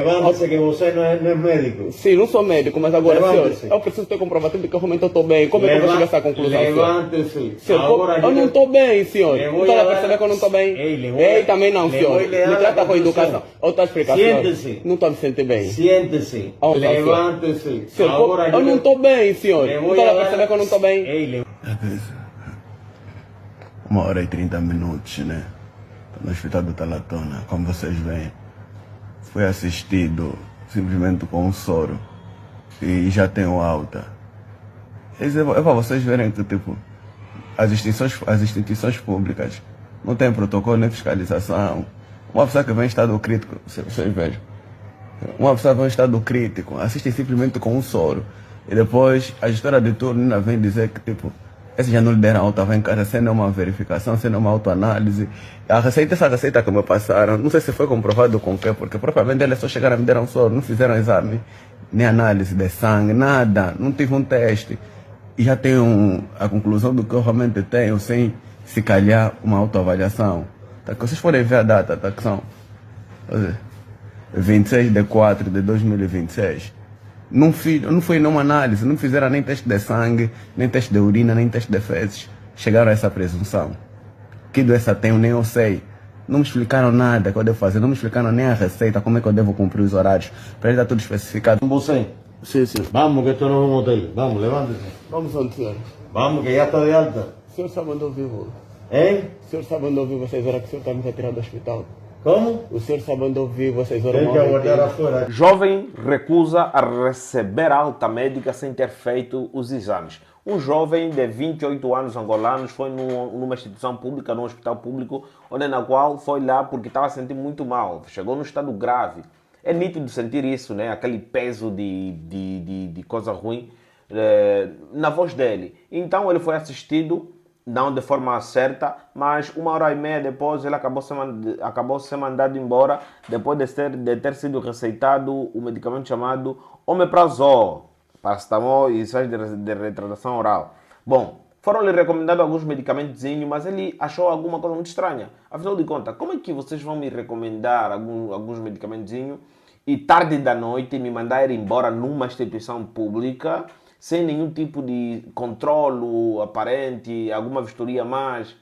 Levante-se que você não é médico. Sim, não sou médico, mas agora, senhor, Levante-se. eu preciso ter comprovativo de que realmente eu estou bem. Como é que eu vou chegar a essa conclusão, senhor? Levante-se. Senhor, eu não estou bem, senhor. Le Não voy está a a dar- perceber que eu não estou bem? Ei, le voy a- Ei, também não, le senhor. voy a dar Me la trata com conclusión. educação. Outra explicação. Siéntese. Não estou a me sentir bem. Siéntese. Vamos lá, senhor. Levante-se. Senhor, Ahora eu não estou bem, senhor. le Não voy está a dar- perceber que eu não estou bem? Ei, le- 1h30, né? Tô no hospital do Talatona, como vocês veem. Fui assistido simplesmente com um soro e já tenho alta. É para vocês verem que, tipo, as instituições públicas não têm protocolo nem fiscalização. Uma pessoa que vem em estado crítico, vocês vejam, uma pessoa vem em estado crítico, assiste simplesmente com um soro. E depois a gestora de turno ainda vem dizer que, tipo, esse já não lhe deram alta, vem em casa sem nenhuma verificação, sem nenhuma autoanálise. Essa receita que me passaram, não sei se foi comprovado com o quê, porque propriamente eles só chegaram a me deram soro, não fizeram exame, nem análise de sangue, nada, não tive um teste. E já tenho a conclusão do que eu realmente tenho, sem se calhar uma autoavaliação. Tá, que vocês podem ver a data, tá, que são 26/4/2026. Não foi nenhuma análise, não fizeram nem teste de sangue, nem teste de urina, nem teste de fezes. Chegaram a essa presunção. Que doença tenho, nem eu sei. Não me explicaram nada que eu devo fazer, não me explicaram nem a receita, como é que eu devo cumprir os horários. Para ele está tudo especificado. Você. Sim, senhor. Vamos, que esto no es un hotel. Vamos, levántese. Vamos onde, senhor? Vamos, que ya está de alta. O senhor sabe onde eu vivo? ¿Eh? O senhor sabe onde eu vivo essas horas que o senhor está me retirando do hospital? ¿Cómo? O senhor sabe onde eu vivo essas horas? Tem que aguardar afuera. Jovem recusa a receber alta médica sem ter feito os exames. Um jovem de 28 anos angolanos foi numa instituição pública, num hospital público, onde na qual foi lá porque estava se sentindo muito mal. Chegou num estado grave. É nítido sentir isso, né? Aquele peso de coisa ruim na voz dele. Então ele foi assistido, não de forma certa, mas 1h30 depois ele acabou sendo mandado embora depois de ter sido receitado o medicamento chamado omeprazol, paracetamol e sais de retratação oral. Bom, foram-lhe recomendados alguns medicamentos, mas ele achou alguma coisa muito estranha. Afinal de contas, como é que vocês vão me recomendar alguns medicamentos e tarde da noite me mandar ir embora numa instituição pública sem nenhum tipo de controlo aparente, alguma vistoria a mais?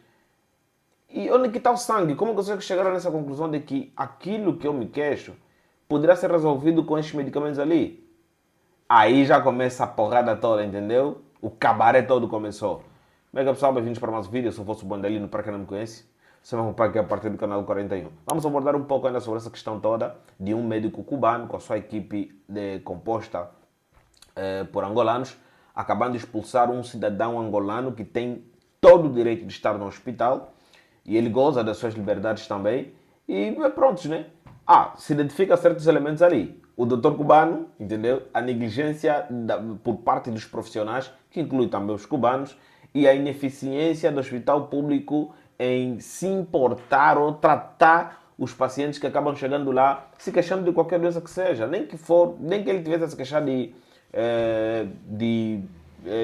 E onde que está o sangue? Como vocês chegaram nessa conclusão de que aquilo que eu me queixo poderá ser resolvido com esses medicamentos ali? Aí já começa a porrada toda, entendeu? O cabaré todo começou. Mega pessoal, bem-vindos para mais um vídeo. Eu sou o vosso Bandelino, para quem não me conhece. Você vai acompanhar aqui a partir do canal 41. Vamos abordar um pouco ainda sobre essa questão toda de um médico cubano com a sua equipe composta por angolanos, acabando de expulsar um cidadão angolano que tem todo o direito de estar no hospital e ele goza das suas liberdades também. E prontos, né? Se identifica certos elementos ali. O doutor cubano, entendeu? A negligência por parte dos profissionais, que inclui também os cubanos, e a ineficiência do hospital público em se importar ou tratar os pacientes que acabam chegando lá se queixando de qualquer doença que seja. Nem que ele tivesse a se queixar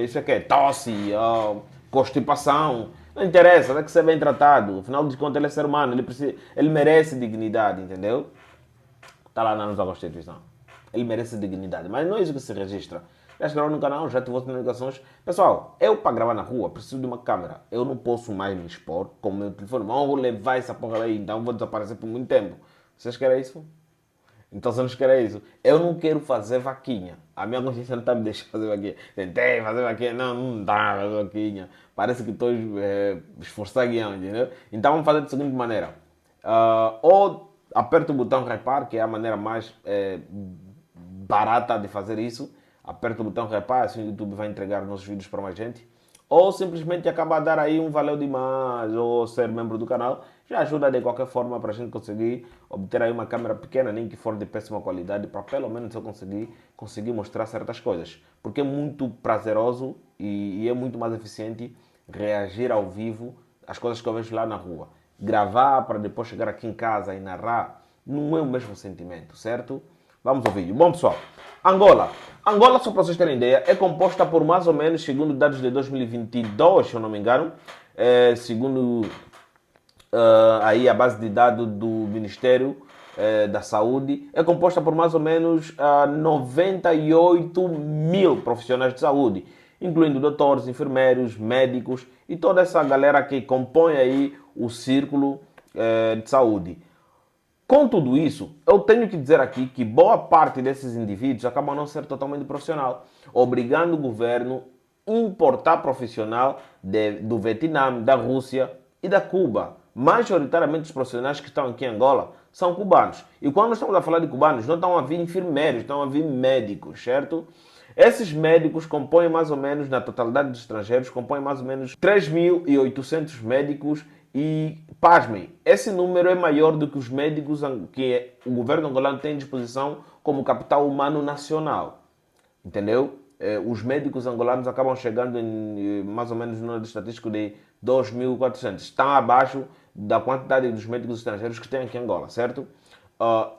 isso aqui é tosse, constipação. Não interessa, tem que ser bem tratado. Afinal de contas, ele é ser humano, ele merece dignidade, entendeu? Está lá na nossa Constituição. Ele merece dignidade. Mas não é isso que se registra. Já escreveu no canal, já tive outras notificações. Pessoal, eu para gravar na rua preciso de uma câmera. Eu não posso mais me expor com o meu telefone. Não vou levar essa porra aí, então vou desaparecer por muito tempo. Vocês querem isso? Então se não querem isso, eu não quero fazer vaquinha. A minha consciência não está me deixando fazer vaquinha. Tentei fazer vaquinha, não dá fazer vaquinha. Parece que estou esforçado, entendeu? Então vamos fazer da seguinte maneira. Ou aperta o botão repar, que é a maneira mais barata de fazer isso. Aperta o botão repar, assim o YouTube vai entregar nossos vídeos para mais gente. Ou simplesmente acaba a dar aí um valeu demais, ou ser membro do canal. Já ajuda de qualquer forma para a gente conseguir obter aí uma câmera pequena, nem que for de péssima qualidade, para pelo menos eu conseguir mostrar certas coisas. Porque é muito prazeroso e é muito mais eficiente reagir ao vivo às coisas que eu vejo lá na rua. Gravar para depois chegar aqui em casa e narrar não é o mesmo sentimento, certo? Vamos ao vídeo. Bom, pessoal, Angola, só para vocês terem ideia, é composta por mais ou menos, segundo dados de 2022, se eu não me engano, segundo aí a base de dados do Ministério da saúde é composta por mais ou menos 98 mil profissionais de saúde, incluindo doutores, enfermeiros, médicos e toda essa galera que compõe aí o círculo de saúde. Com tudo isso, eu tenho que dizer aqui que boa parte desses indivíduos acabam não ser totalmente profissional, obrigando o governo a importar profissional do Vietnã, da Rússia e da Cuba. Majoritariamente os profissionais que estão aqui em Angola são cubanos. E quando nós estamos a falar de cubanos, não estão a vir enfermeiros, estão a vir médicos, certo? Esses médicos compõem mais ou menos, na totalidade dos estrangeiros, compõem mais ou menos 3.800 médicos e, pasmem, esse número é maior do que os médicos que o governo angolano tem à disposição como capital humano nacional. Entendeu? Os médicos angolanos acabam chegando em mais ou menos no número estatístico de 2.400. Estão abaixo da quantidade dos médicos estrangeiros que tem aqui em Angola, certo?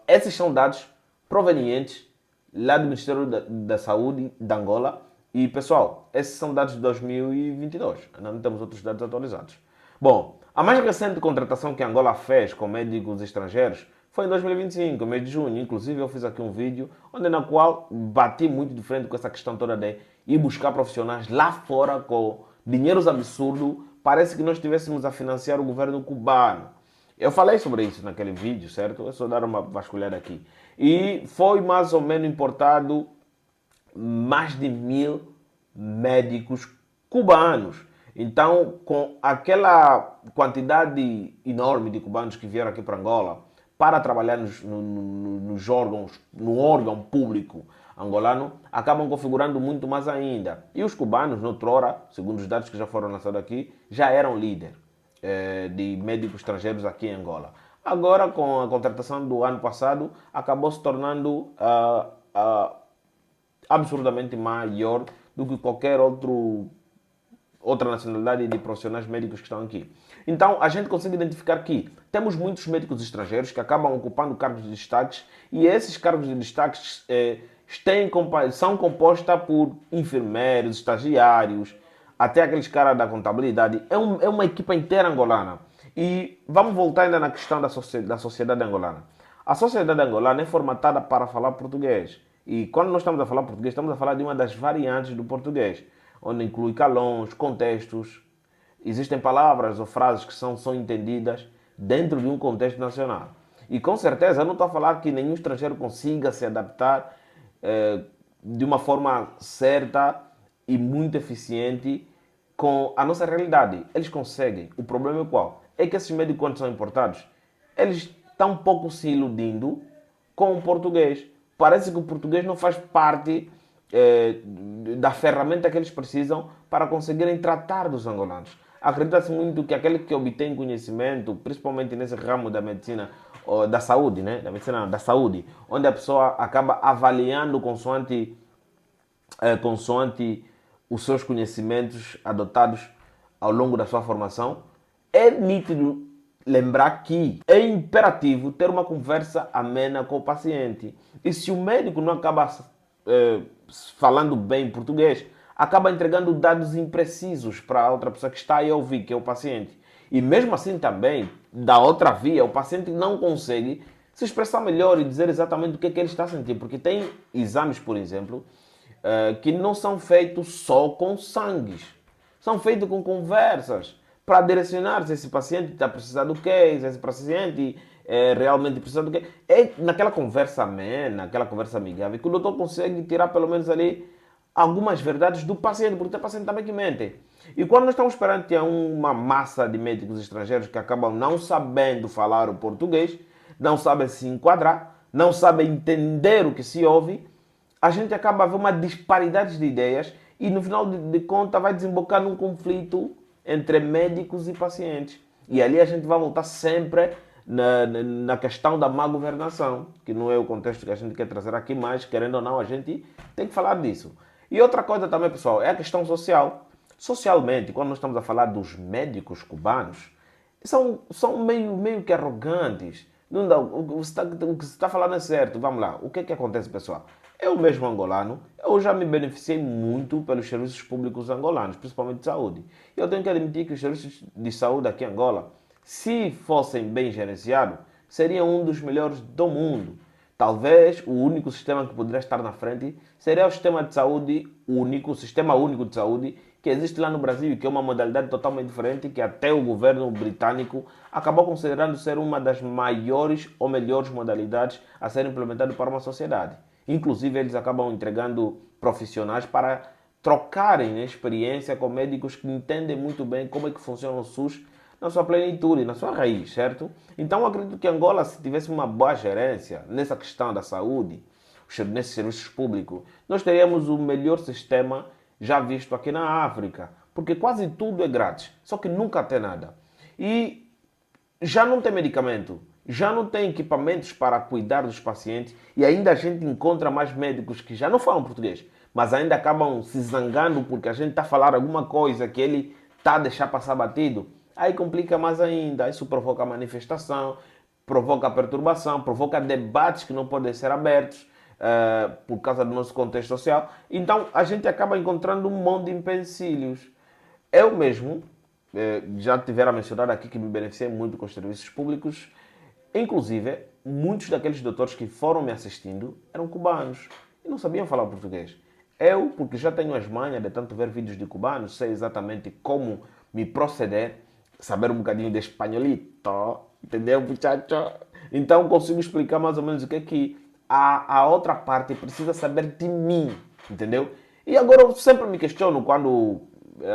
Esses são dados provenientes lá do Ministério da Saúde de Angola. E, pessoal, esses são dados de 2022. Ainda não temos outros dados atualizados. Bom, a mais recente contratação que Angola fez com médicos estrangeiros foi em 2025, mês de junho. Inclusive, eu fiz aqui um vídeo na qual bati muito de frente com essa questão toda de ir buscar profissionais lá fora com dinheiros absurdos. Parece que nós estivéssemos a financiar o governo cubano. Eu falei sobre isso naquele vídeo, certo? É só dar uma vasculhada aqui. E foi mais ou menos importado mais de 1.000 médicos cubanos. Então, com aquela quantidade enorme de cubanos que vieram aqui para Angola para trabalhar nos órgãos, no órgão público angolano, acabam configurando muito mais ainda. E os cubanos, noutrora, segundo os dados que já foram lançados aqui, já eram líder de médicos estrangeiros aqui em Angola. Agora, com a contratação do ano passado, acabou se tornando absurdamente maior do que qualquer outra nacionalidade de profissionais médicos que estão aqui. Então, a gente consegue identificar que temos muitos médicos estrangeiros que acabam ocupando cargos de destaques e esses cargos de destaques são compostos por enfermeiros, estagiários, até aqueles caras da contabilidade. É uma equipa inteira angolana. E vamos voltar ainda na questão da sociedade angolana. A sociedade angolana é formatada para falar português. E quando nós estamos a falar português, estamos a falar de uma das variantes do português, onde inclui calões, contextos. Existem palavras ou frases que são entendidas dentro de um contexto nacional. E com certeza eu não estou a falar que nenhum estrangeiro consiga se adaptar de uma forma certa e muito eficiente com a nossa realidade. Eles conseguem. O problema é qual? É que esses médicos, quando são importados, eles estão um pouco se iludindo com o português. Parece que o português não faz parte da ferramenta que eles precisam para conseguirem tratar dos angolanos. Acredita-se muito que aquele que obtém conhecimento, principalmente nesse ramo da medicina, da saúde, né? Da medicina da saúde, onde a pessoa acaba avaliando consoante os seus conhecimentos adotados ao longo da sua formação, é nítido lembrar que é imperativo ter uma conversa amena com o paciente. E se o médico não acaba falando bem português, acaba entregando dados imprecisos para a outra pessoa que está aí a ouvir, que é o paciente. E mesmo assim também, da outra via, o paciente não consegue se expressar melhor e dizer exatamente o que é que ele está a sentir. Porque tem exames, por exemplo, que não são feitos só com sangues. São feitos com conversas para direcionar se esse paciente está precisando do quê, se esse paciente realmente precisa do quê. É naquela conversa amena, naquela conversa amigável, que o doutor consegue tirar pelo menos ali algumas verdades do paciente, porque tem paciente também que mente. E quando nós estamos perante uma massa de médicos estrangeiros que acabam não sabendo falar o português, não sabem se enquadrar, não sabem entender o que se ouve, a gente acaba a ver uma disparidade de ideias e no final de contas vai desembocar num conflito entre médicos e pacientes. E ali a gente vai voltar sempre na questão da má governação, que não é o contexto que a gente quer trazer aqui, mas querendo ou não a gente tem que falar disso. E outra coisa também, pessoal, é a questão social. Socialmente, quando nós estamos a falar dos médicos cubanos, são meio que arrogantes. Não dá, o que se está falando é certo. Vamos lá, o que é que acontece, pessoal? Eu mesmo angolano, eu já me beneficiei muito pelos serviços públicos angolanos, principalmente de saúde. Eu tenho que admitir que os serviços de saúde aqui em Angola, se fossem bem gerenciados, seria um dos melhores do mundo. Talvez o único sistema que poderia estar na frente seria o sistema de saúde único, o sistema único de saúde que existe lá no Brasil, que é uma modalidade totalmente diferente, que até o governo britânico acabou considerando ser uma das maiores ou melhores modalidades a ser implementada para uma sociedade. Inclusive, eles acabam entregando profissionais para trocarem experiência com médicos que entendem muito bem como é que funciona o SUS na sua plenitude, na sua raiz, certo? Então, eu acredito que Angola, se tivesse uma boa gerência nessa questão da saúde, nesses serviços públicos, nós teríamos o melhor sistema já visto aqui na África, porque quase tudo é grátis, só que nunca tem nada. E já não tem medicamento, já não tem equipamentos para cuidar dos pacientes e ainda a gente encontra mais médicos que já não falam português, mas ainda acabam se zangando porque a gente está a falar alguma coisa que ele está a deixar passar batido. Aí complica mais ainda, isso provoca manifestação, provoca perturbação, provoca debates que não podem ser abertos por causa do nosso contexto social. Então a gente acaba encontrando um monte de empecilhos. Eu mesmo, já tiveram mencionado aqui que me beneficiei muito com os serviços públicos, inclusive muitos daqueles doutores que foram me assistindo eram cubanos e não sabiam falar português. Eu, porque já tenho as manhas de tanto ver vídeos de cubanos, sei exatamente como me proceder, saber um bocadinho de espanholito, entendeu, muchacho? Então consigo explicar mais ou menos o que é que a outra parte precisa saber de mim, entendeu? E agora eu sempre me questiono quando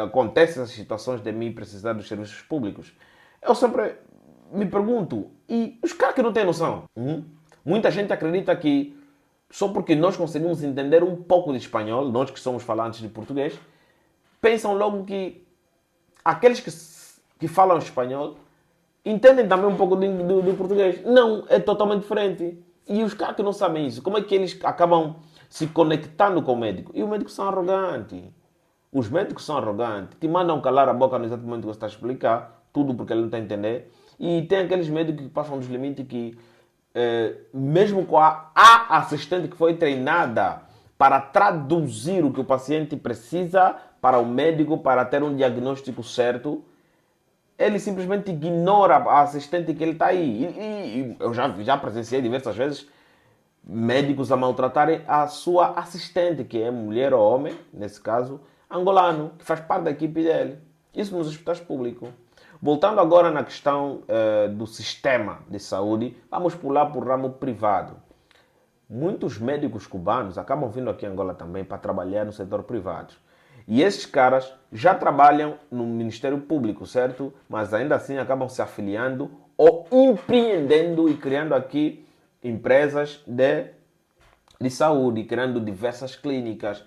acontecem essas situações de mim precisar dos serviços públicos. Eu sempre me pergunto, e os caras que não têm noção? Muita gente acredita que só porque nós conseguimos entender um pouco de espanhol, nós que somos falantes de português, pensam logo que aqueles que falam espanhol entendem também um pouco do português. Não, é totalmente diferente. E os caras que não sabem isso, como é que eles acabam se conectando com o médico? E os médicos são arrogantes. Os médicos são arrogantes. Te mandam calar a boca no exato momento que você está a explicar, tudo porque ele não está a entender. E tem aqueles médicos que passam dos limites que, mesmo com a assistente que foi treinada para traduzir o que o paciente precisa para o médico, para ter um diagnóstico certo, ele simplesmente ignora a assistente que ele está aí. E eu já presenciei diversas vezes médicos a maltratarem a sua assistente, que é mulher ou homem, nesse caso, angolano, que faz parte da equipe dele. Isso nos hospitais públicos. Voltando agora na questão do sistema de saúde, vamos pular para o ramo privado. Muitos médicos cubanos acabam vindo aqui em Angola também para trabalhar no setor privado. E esses caras já trabalham no Ministério Público, certo? Mas ainda assim acabam se afiliando ou empreendendo e criando aqui empresas de saúde, criando diversas clínicas.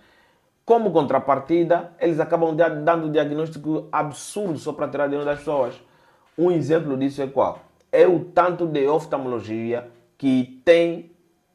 Como contrapartida, eles acabam dando diagnóstico absurdo só para tirar dinheiro das pessoas. Um exemplo disso é qual? É o tanto de oftalmologia que tem,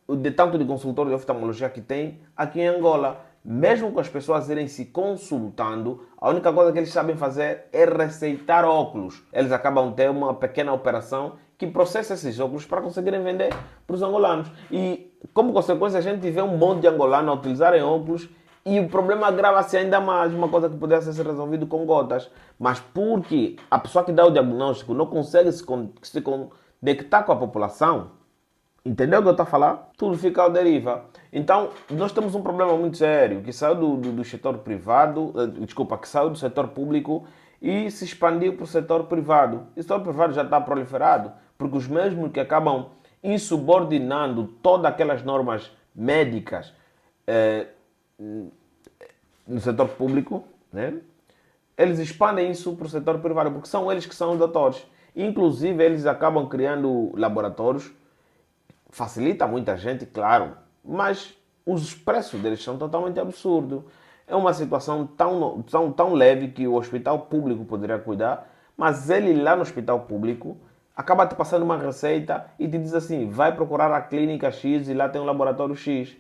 de tanto de consultor de oftalmologia que tem aqui em Angola. Mesmo com as pessoas irem se consultando, a única coisa que eles sabem fazer é receitar óculos. Eles acabam de ter uma pequena operação que processa esses óculos para conseguirem vender para os angolanos. E, como consequência, a gente vê um monte de angolanos a utilizarem óculos e o problema agrava-se ainda mais, uma coisa que pudesse ser resolvido com gotas. Mas porque a pessoa que dá o diagnóstico não consegue se conectar com a população, entendeu o que eu estou a falar? Tudo fica à deriva. Então, nós temos um problema muito sério, que saiu do setor privado, que saiu do setor público e se expandiu para o setor privado. O setor privado já está proliferado, porque os mesmos que acabam insubordinando todas aquelas normas médicas no setor público, né? Eles expandem isso para o setor privado, porque são eles que são os doutores. Inclusive, eles acabam criando laboratórios. Facilita muita gente, claro, mas os preços deles são totalmente absurdos. É uma situação tão leve que o hospital público poderia cuidar, mas ele lá no hospital público acaba te passando uma receita e te diz assim, vai procurar a clínica X e lá tem um laboratório X.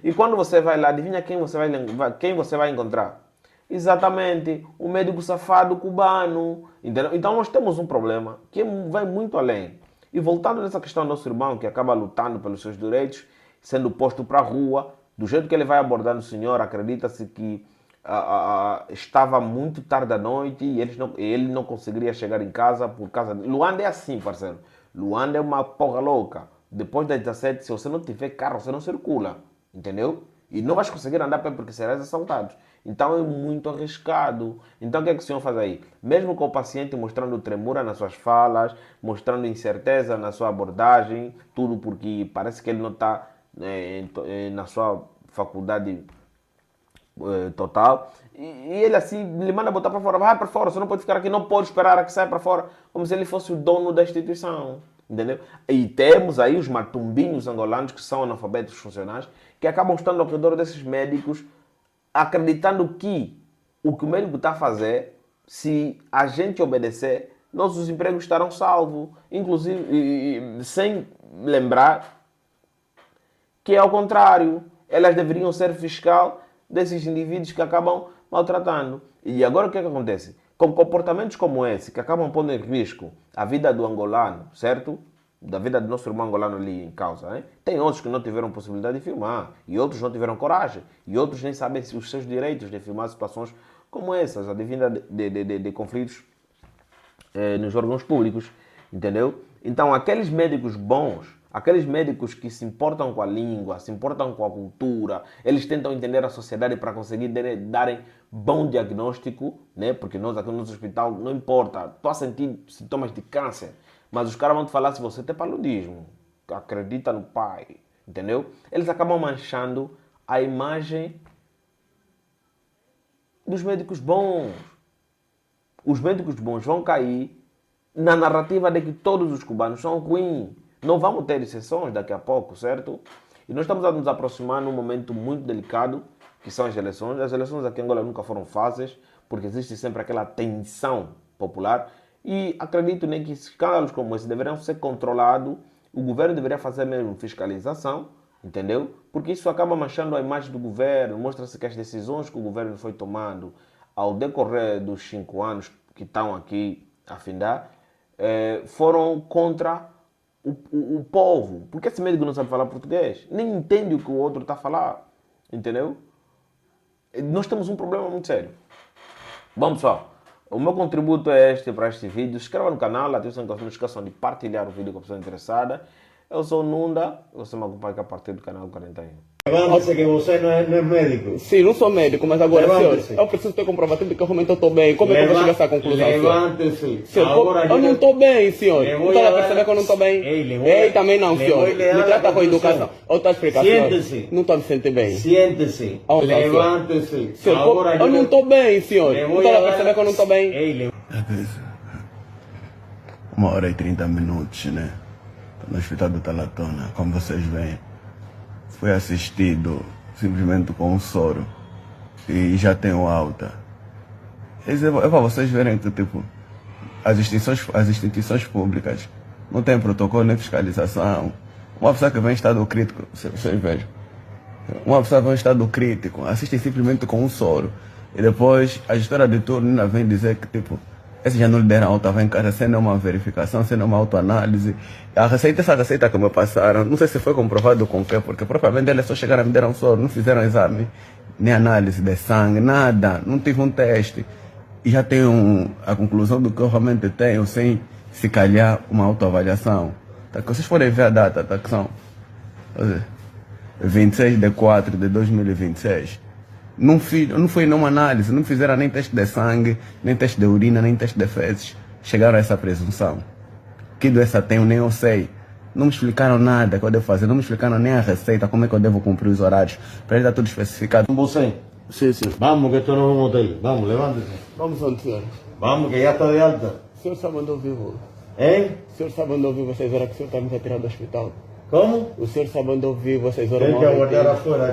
E quando você vai lá, adivinha quem você vai encontrar? Exatamente, o médico safado cubano. Entendeu? Então nós temos um problema que vai muito além. E voltando nessa questão do nosso irmão que acaba lutando pelos seus direitos, sendo posto para a rua, do jeito que ele vai abordando o senhor, acredita-se que estava muito tarde da noite e ele não conseguiria chegar em casa por causa... Luanda é assim, parceiro. Luanda é uma porra louca. Depois das 17, se você não tiver carro, você não circula. Entendeu? E não vais conseguir andar a pé porque serás assaltado. Então é muito arriscado. Então o que é que o senhor faz aí? Mesmo com o paciente mostrando tremura nas suas falas, mostrando incerteza na sua abordagem, tudo porque parece que ele não está na sua faculdade total. E ele assim lhe manda botar para fora. Vai para fora, você não pode ficar aqui, não pode esperar a que saia para fora. Como se ele fosse o dono da instituição. Entendeu? E temos aí os matumbinhos angolanos que são analfabetos funcionais que acabam estando ao redor desses médicos acreditando que o que o médico está a fazer, se a gente obedecer, nossos empregos estarão salvos. Inclusive, sem lembrar que é ao contrário. Elas deveriam ser fiscal desses indivíduos que acabam maltratando. E agora o que é que acontece? Com comportamentos como esse, que acabam pondo em risco a vida do angolano, certo? Da vida do nosso irmão angolano ali em causa. Hein? Tem outros que não tiveram possibilidade de filmar, e outros não tiveram coragem, e outros nem sabem os seus direitos de filmar situações como essas, a devida de conflitos nos órgãos públicos, entendeu? Então, aqueles médicos bons, aqueles médicos que se importam com a língua, se importam com a cultura, eles tentam entender a sociedade para conseguir darem bom diagnóstico, né? Porque nós aqui no nosso hospital, não importa, estou a sentir sintomas de câncer, mas os caras vão te falar se você tem paludismo, acredita no pai, entendeu? Eles acabam manchando a imagem dos médicos bons. Os médicos bons vão cair na narrativa de que todos os cubanos são ruins. Não vamos ter exceções daqui a pouco, certo? E nós estamos a nos aproximar num momento muito delicado, que são as eleições. As eleições aqui em Angola nunca foram fáceis, porque existe sempre aquela tensão popular. E acredito nem que escândalos como esse deveriam ser controlados. O governo deveria fazer mesmo fiscalização, entendeu? Porque isso acaba manchando a imagem do governo. Mostra-se que as decisões que o governo foi tomando ao decorrer dos 5 anos que estão aqui a findar, foram contra o povo. Porque esse médico não sabe falar português, nem entende o que o outro está a falar, entendeu? Nós temos um problema muito sério. Bom, pessoal, o meu contributo é este para este vídeo. Se inscreva no canal, atenção, não esqueçam de partilhar o vídeo com a pessoa interessada. Eu sou o Nunda, você me acompanha a partir do canal 41. Levante-se que você não é médico. Sim, não sou médico, mas agora, Levante-se. senhor, eu preciso ter comprovativo de que realmente eu estou bem. Como é que eu vou chegar a essa conclusão, senhor? Levante-se. Senhor, Agora eu não estou bem, senhor. Le Não voy está a a dar- perceber que eu não estou bem? Ei, Também não, le senhor. voy a dar Me a trata com conclusão. educação. Outra explicação. Siente-se. Não estou a me sentir bem. Siente-se. Aonde está, senhor? Levante-se. Senhor, Agora eu não estou bem, senhor. le Não voy está a a dar- perceber que eu não estou bem? Ei, le- 1h30, né? Estou no hospital do Talatona, como vocês veem. Fui assistido simplesmente com um soro e já tenho alta. É para vocês verem que, tipo, as instituições públicas não têm protocolo nem fiscalização. Uma pessoa que vem em estado crítico, vocês vejam. Uma pessoa que vem em estado crítico, assiste simplesmente com um soro. E depois a gestora de turno ainda vem dizer que, tipo, esses já não lhe deram alta, vem em casa sem nenhuma verificação, sem nenhuma autoanálise. Essa receita que me passaram, não sei se foi comprovado com o quê, porque propriamente eles só chegaram a me dar um soro, não fizeram exame, nem análise de sangue, nada, não tive um teste. E já tenho a conclusão do que eu realmente tenho, sem se calhar uma autoavaliação. Tá, que vocês podem ver a data, tá, que são 26/4/2026. Não foi nenhuma análise, não fizeram nem teste de sangue, nem teste de urina, nem teste de fezes. Chegaram a essa presunção. Que doença tenho, nem eu sei. Não me explicaram nada que eu devo fazer, não me explicaram nem a receita, como é que eu devo cumprir os horários. Para ele estar tudo especificado. Você. Sim, senhor. Vamos, que esto no es un hotel. Vamos, levante-se. Vamos onde, senhor? Vamos, que ya está de alta. O senhor sabe onde eu vivo? ¿Eh? O senhor sabe onde eu vivo, vocês horas que o senhor está me retirando do hospital? ¿Cómo? O senhor sabe onde eu vivo, vocês horas Tem que aguardar afuera.